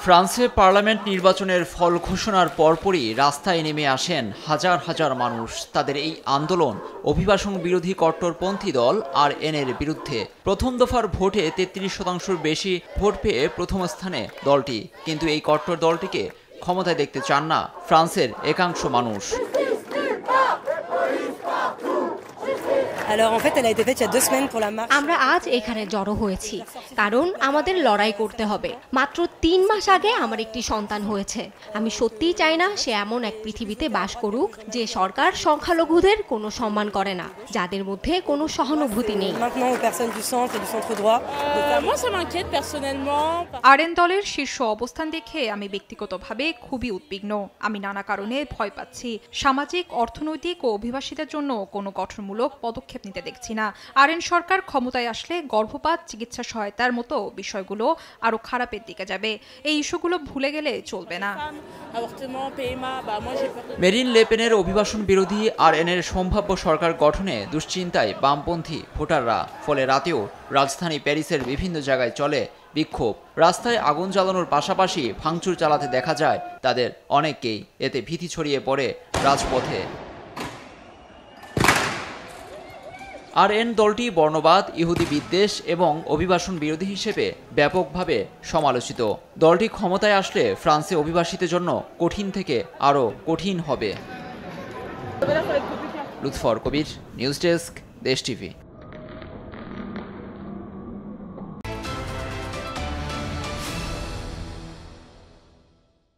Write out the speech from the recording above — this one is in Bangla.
ফ্রান্সে পার্লামেন্ট নির্বাচনের ফল ঘোষণার পরপরই রাস্তায় নেমে আসেন হাজার হাজার মানুষ। তাদের এই আন্দোলন অভিবাসন বিরোধী কট্টরপন্থী দল RN এর বিরুদ্ধে। প্রথম দফার ভোটে 33% বেশি ভোট পেয়ে প্রথম স্থানে দলটি, কিন্তু এই কট্টর দলটিকে ক্ষমতায় দেখতে চান না ফ্রান্সের একাংশ মানুষ। আমরা আজ এখানে জড়ো হয়েছি কারণ আমাদের লড়াই করতে হবে। মাত্র 3 মাস আগে আমার একটি সন্তান হয়েছে। আমি সত্যিই চাই না সে এমন এক পৃথিবীতে বাস করুক যে সরকার সংখ্যালঘুদের কোনো সম্মান করে না, যাদের মধ্যে কোনো সহানুভূতি নেই। RN দলের শীর্ষ অবস্থান দেখে আমি ব্যক্তিগতভাবে খুবই উদ্বিগ্ন। আমি নানা কারণে ভয় পাচ্ছি। সামাজিক, অর্থনৈতিক ও অভিবাসীদের জন্য কোনো গঠনমূলক পদক্ষেপ নিতে দেখছি না। RN সরকার ক্ষমতায় আসলে গর্ভপাত, চিকিৎসা সহায়তার মতো বিষয়গুলো আরো খারাপের দিকে যাবে। এই ইস্যুগুলো ভুলে গেলে চলবে না। মেরিন লে পেনের অভিবাসন বিরোধী RN এর সম্ভাব্য সরকার গঠনে দুশ্চিন্তায় বামপন্থী ভোটাররা। ফলে রাতেও রাজধানী প্যারিসের বিভিন্ন জায়গায় চলে বিক্ষোভ। রাস্তায় আগুন জ্বালানোর পাশাপাশি ভাঙচুর চালাতে দেখা যায় তাদের অনেককেই। এতে ভীতি ছড়িয়ে পড়ে রাজপথে। RN দলটি বর্ণবাদ, ইহুদি বিদ্বেষ এবং অভিবাসন বিরোধী হিসেবে ব্যাপকভাবে সমালোচিত। দলটি ক্ষমতায় আসলে ফ্রান্সে অভিবাসীদের জন্য কঠিন থেকে আরও কঠিন হবে। লুৎফর কবির, নিউজ ডেস্ক, দেশ টিভি।